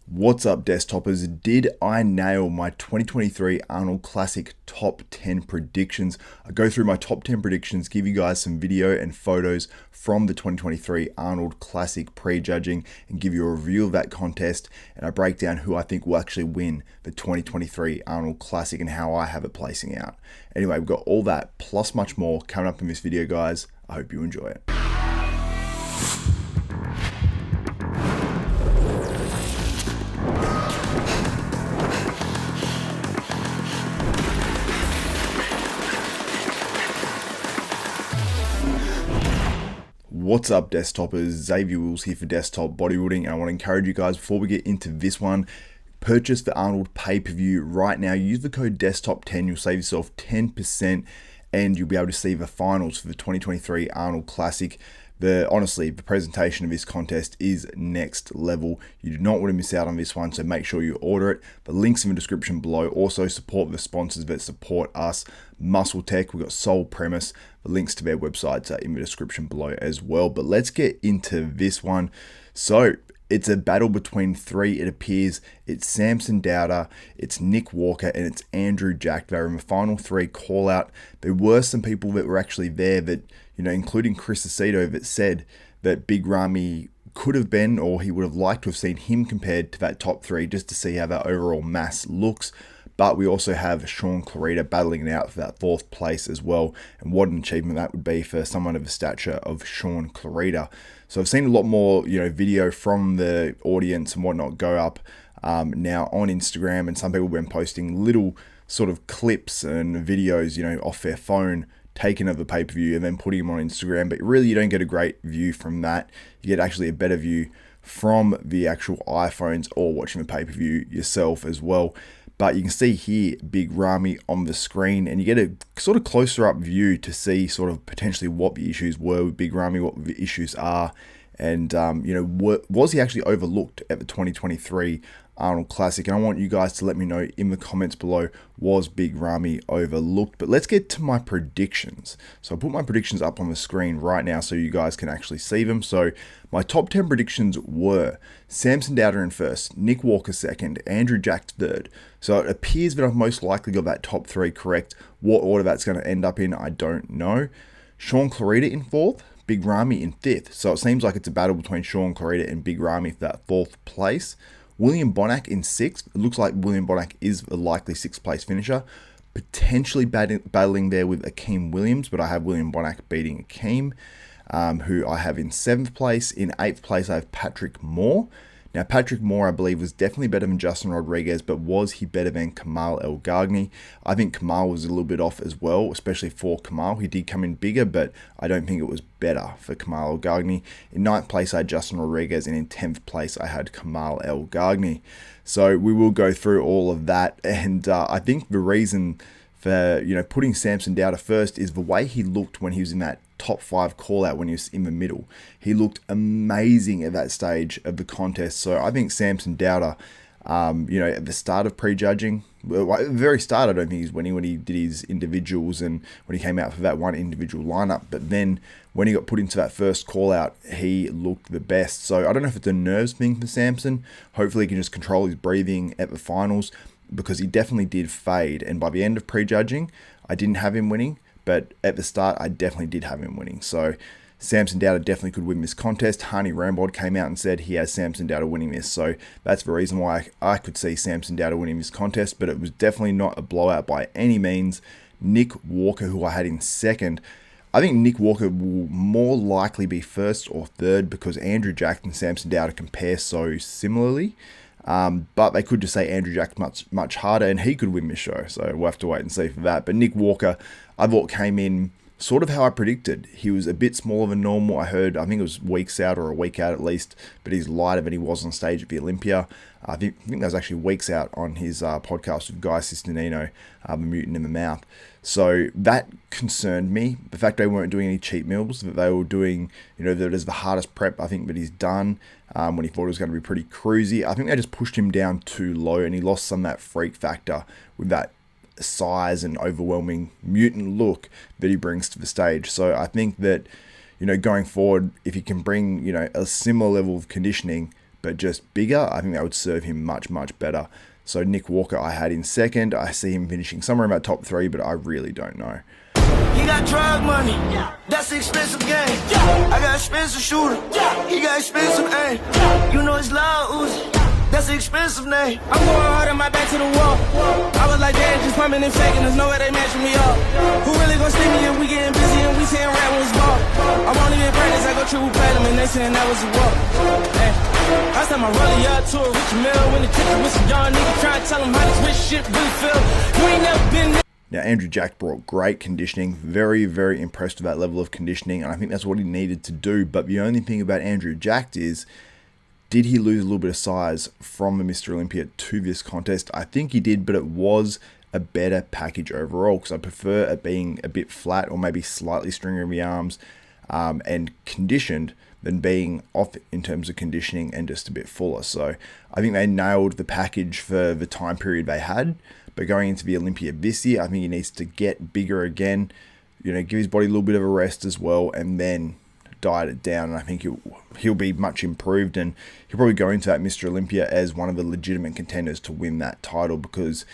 What's up, desktopers? Did I nail my 2023 Arnold Classic top 10 predictions? I go through my top 10 predictions, give you guys some video and photos from the 2023 Arnold Classic Prejudging, and give you a review of that contest, and I break down who I think will actually win the 2023 Arnold Classic and how I have it placing out. Anyway, we've got all that plus much more coming up in this video, guys. I hope you enjoy it. What's up, desktopers? Xavier Wills here for Desktop Bodybuilding, and I want to encourage you guys, before we get into this one, purchase the Arnold pay-per-view right now. Use the code DESKTOP10, you'll save yourself 10%, and you'll be able to see the finals for the 2023 Arnold Classic. Honestly, the presentation of this contest is next level. You do not want to miss out on this one, so make sure you order it. The link's in the description below. Also, support the sponsors that support us. Muscle Tech, we've got Soul Premise. The links to their websites are in the description below as well. But let's get into this one. So, it's a battle between three, it appears. It's Samson Dauda, it's Nick Walker, and it's Andrew Jack. They're in the final three call out. There were some people that were actually there that, including Chris Aceto, that said that Big Ramy could have been, or he would have liked to have seen him compared to that top three, just to see how that overall mass looks. But we also have Sean Clarita battling it out for that fourth place as well. And what an achievement that would be for someone of the stature of Sean Clarita. So I've seen a lot more, video from the audience and whatnot go up now on Instagram. And some people have been posting little sort of clips and videos, off their phone, taken of the pay-per-view and then putting them on Instagram. But really, you don't get a great view from that. You get actually a better view from the actual iPhones or watching the pay-per-view yourself as well. But you can see here Big Ramy on the screen, and you get a sort of closer up view to see sort of potentially what the issues were with Big Ramy, what the issues are, and was he actually overlooked at the 2023 Arnold Classic? And I want you guys to let me know in the comments below, was Big Ramy overlooked? But let's get to my predictions. So I put my predictions up on the screen right now so you guys can actually see them. So my top 10 predictions were Samson Dauda in first, Nick Walker second, Andrew Jack third. So it appears that I've most likely got that top three correct. What order that's going to end up in, I don't know. Sean Clarita in fourth, Big Ramy in fifth. So it seems like it's a battle between Sean Clarita and Big Ramy for that fourth place. William Bonac in sixth. It looks like William Bonac is a likely sixth place finisher. Potentially battling there with Akeem Williams, but I have William Bonac beating Akeem, who I have in seventh place. In eighth place, I have Patrick Moore. Now, Patrick Moore, I believe, was definitely better than Justin Rodriguez, but was he better than Kamal El-Gagni? I think Kamal was a little bit off as well, especially for Kamal. He did come in bigger, but I don't think it was better for Kamal El-Gagni. In ninth place, I had Justin Rodriguez, and in 10th place, I had Kamal El-Gagni. So we will go through all of that, and I think the reason for putting Samson Dauda first is the way he looked when he was in that top five call out when he was in the middle. He looked amazing at that stage of the contest. So I think Samson Dauda, at the start of prejudging, at the very start, I don't think he's winning when he did his individuals and when he came out for that one individual lineup. But then when he got put into that first call out, he looked the best. So I don't know if it's a nerves thing for Samson. Hopefully he can just control his breathing at the finals, because he definitely did fade. And by the end of prejudging, I didn't have him winning, but at the start, I definitely did have him winning. So Samson Dauda definitely could win this contest. Hani Rambod came out and said he has Samson Dauda winning this. So that's the reason why I could see Samson Dauda winning this contest, but it was definitely not a blowout by any means. Nick Walker, who I had in second, I think Nick Walker will more likely be first or third because Andrew Jack and Samson Dauda compare so similarly. But they could just say Andrew Jack much harder and he could win this show. So we'll have to wait and see for that. But Nick Walker, I thought came in sort of how I predicted. He was a bit smaller than normal. I think it was weeks out or a week out at least, but he's lighter than he was on stage at the Olympia. I think that was actually weeks out on his podcast with Guy Sistinino, the Mutant in the Mouth. So that concerned me. The fact they weren't doing any cheat meals, that they were doing, that is the hardest prep I think that he's done when he thought it was going to be pretty cruisy. I think they just pushed him down too low and he lost some of that freak factor with that size and overwhelming mutant look that he brings to the stage. So I think that, going forward, if he can bring, a similar level of conditioning, but just bigger, I think that would serve him much, much better. So Nick Walker I had in second. I see him finishing somewhere in my top 3, but I really don't know. He got drug money, that's an expensive game. I got expensive shooter, he got expensive aim. You know it's loud Uzi, that's an expensive name. I'm going hard on my back to the wall. I was like, damn, just pumping and faking, there's no way they matching me up. Who really gon' stick me if we getting busy and we saying rap when it's ball? I won't even practice, I go triple platinum and they saying that was a walk. Last time I run up to a rich mill when the kitchen with some young nigga trying to tell him how this rich shit really feel. You ain't never been. Now, Andrew Jack brought great conditioning, very, very impressed with that level of conditioning, and I think that's what he needed to do. But the only thing about Andrew Jack is, did he lose a little bit of size from the Mr. Olympia to this contest? I think he did, but it was a better package overall, because I prefer it being a bit flat or maybe slightly stringy in the arms and conditioned than being off in terms of conditioning and just a bit fuller. So I think they nailed the package for the time period they had. But going into the Olympia this year, I think he needs to get bigger again, you know, give his body a little bit of a rest as well, and then diet it down. And I think he'll be much improved, and he'll probably go into that Mr. Olympia as one of the legitimate contenders to win that title, because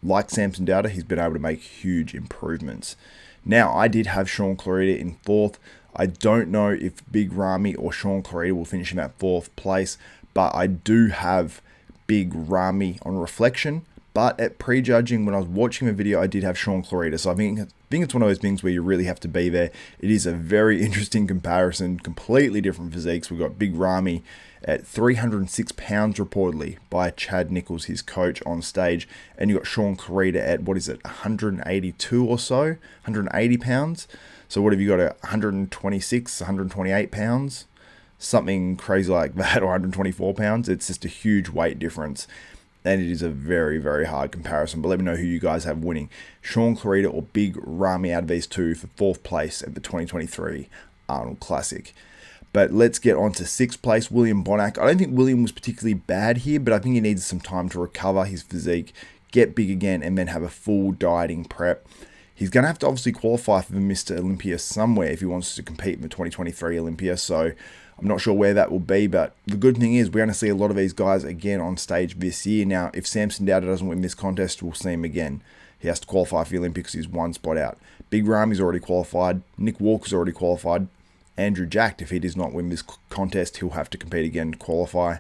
like Samson Dauda, he's been able to make huge improvements. Now, I did have Sean Clarida in 4th. I don't know if Big Ramy or Sean Clarida will finish in that 4th place, but I do have Big Ramy on reflection. But at prejudging, when I was watching the video, I did have Sean Clarida. So I think it's one of those things where you really have to be there. It is a very interesting comparison, completely different physiques. We've got Big Ramy at 306 pounds reportedly by Chad Nichols, his coach, on stage. And you got Sean Clarida at, 182 or so? 180 pounds? So what have you got, 126, 128 pounds? Something crazy like that, or 124 pounds. It's just a huge weight difference. And it is a very, very hard comparison. But let me know who you guys have winning. Sean Clarida or Big Ramy out of these two for 4th place at the 2023 Arnold Classic. But let's get on to 6th place, William Bonac. I don't think William was particularly bad here, but I think he needs some time to recover his physique, get big again, and then have a full dieting prep. He's going to have to obviously qualify for the Mr. Olympia somewhere if he wants to compete in the 2023 Olympia. So I'm not sure where that will be, but the good thing is we're going to see a lot of these guys again on stage this year. Now, if Samson Dauda doesn't win this contest, we'll see him again. He has to qualify for the Olympics. He's one spot out. Big Ramy's already qualified. Nick Walker's already qualified. Andrew Jack, if he does not win this contest, he'll have to compete again to qualify.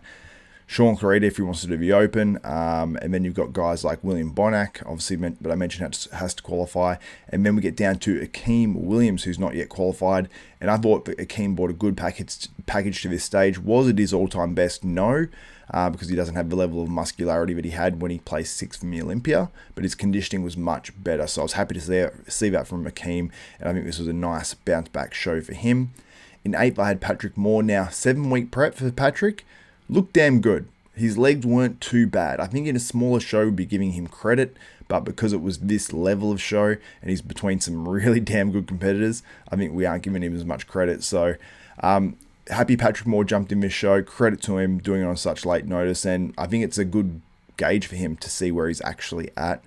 Sean Clarida, if he wants to do the Open. And then you've got guys like William Bonac, obviously, but I mentioned has to qualify. And then we get down to Akeem Williams, who's not yet qualified. And I thought that Akeem brought a good package to this stage. Was it his all-time best? No, because he doesn't have the level of muscularity that he had when he placed 6th in the Olympia. But his conditioning was much better. So I was happy to see that from Akeem. And I think this was a nice bounce-back show for him. In 8th, I had Patrick Moore. Now, 7-week prep for Patrick. Looked damn good. His legs weren't too bad. I think in a smaller show we'd be giving him credit, but because it was this level of show and he's between some really damn good competitors, I think we aren't giving him as much credit. So happy Patrick Moore jumped in this show. Credit to him doing it on such late notice, and I think it's a good gauge for him to see where he's actually at.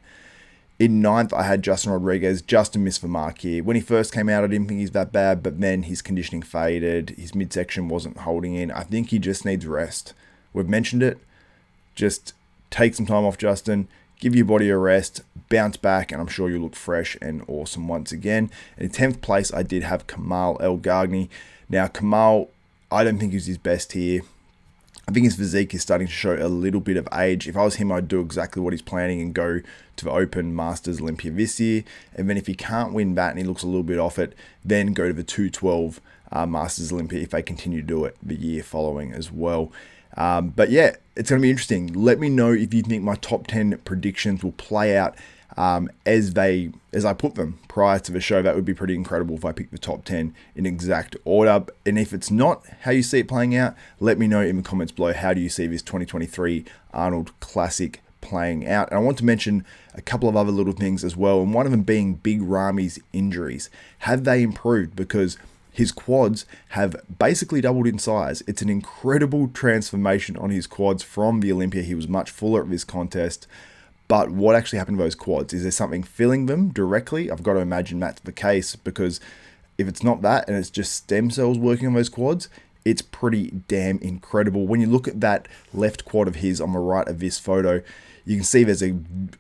In 9th, I had Justin Rodriguez. Justin missed the mark here. When he first came out, I didn't think he's that bad, but then his conditioning faded. His midsection wasn't holding in. I think he just needs rest. We've mentioned it. Just take some time off, Justin. Give your body a rest. Bounce back, and I'm sure you'll look fresh and awesome once again. And in 10th place, I did have Kamal El Gagni. Now, Kamal, I don't think he's his best here. I think his physique is starting to show a little bit of age. If I was him, I'd do exactly what he's planning and go to the Open Masters Olympia this year. And then if he can't win that and he looks a little bit off it, then go to the 212 Masters Olympia if they continue to do it the year following as well. But yeah, it's going to be interesting. Let me know if you think my top 10 predictions will play out as I put them prior to the show. That would be pretty incredible if I picked the top 10 in exact order. And if it's not how you see it playing out, let me know in the comments below. How do you see this 2023 Arnold Classic playing out? And I want to mention a couple of other little things as well, and one of them being Big Ramy's injuries. Have they improved? Because his quads have basically doubled in size. It's an incredible transformation on his quads from the Olympia. He was much fuller at this contest. But what actually happened to those quads? Is there something filling them directly? I've got to imagine that's the case, because if it's not that and it's just stem cells working on those quads, It's pretty damn incredible. When you look at that left quad of his on the right of this photo, you can see there's a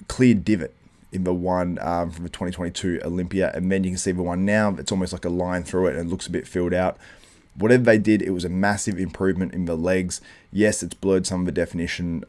clear divot in the one from the 2022 Olympia, and then you can see the one now. It's almost like a line through it and it looks a bit filled out. Whatever they did, it was a massive improvement in the legs. Yes, it's blurred some of the definition,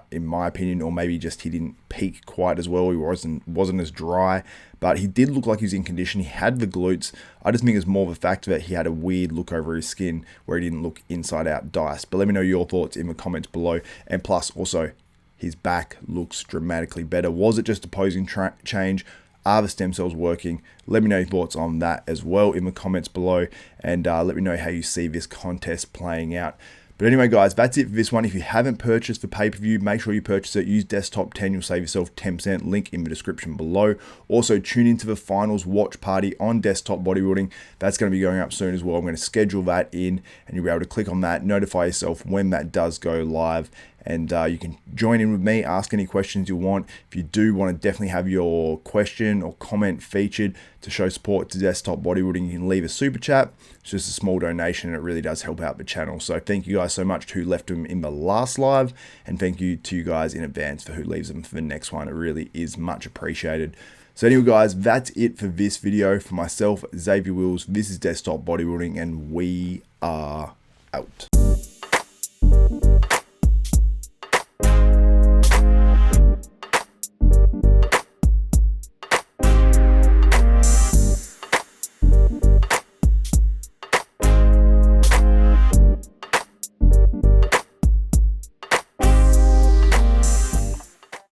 in my opinion, or maybe just he didn't peak quite as well. He wasn't as dry, but he did look like he was in condition. He had the glutes. I just think it's more of a fact that he had a weird look over his skin where he didn't look inside out diced. But let me know your thoughts in the comments below. And plus, also, his back looks dramatically better. Was it just a posing change? Are the stem cells working? Let me know your thoughts on that as well in the comments below, and let me know how you see this contest playing out. But anyway, guys, that's it for this one. If you haven't purchased the pay-per-view, make sure you purchase it. Use Desktop 10. You'll save yourself 10%. Link in the description below. Also, tune into the finals watch party on Desktop Bodybuilding. That's going to be going up soon as well. I'm going to schedule that in, and you'll be able to click on that, notify yourself when that does go live. And you can join in with me, ask any questions you want. If you do want to definitely have your question or comment featured to show support to Desktop Bodybuilding, you can leave a super chat. It's just a small donation and it really does help out the channel. So thank you guys so much to who left them in the last live, and thank you to you guys in advance for who leaves them for the next one. It really is much appreciated. So anyway, guys, that's it for this video. For myself, Xavier Wills, this is Desktop Bodybuilding, and we are out.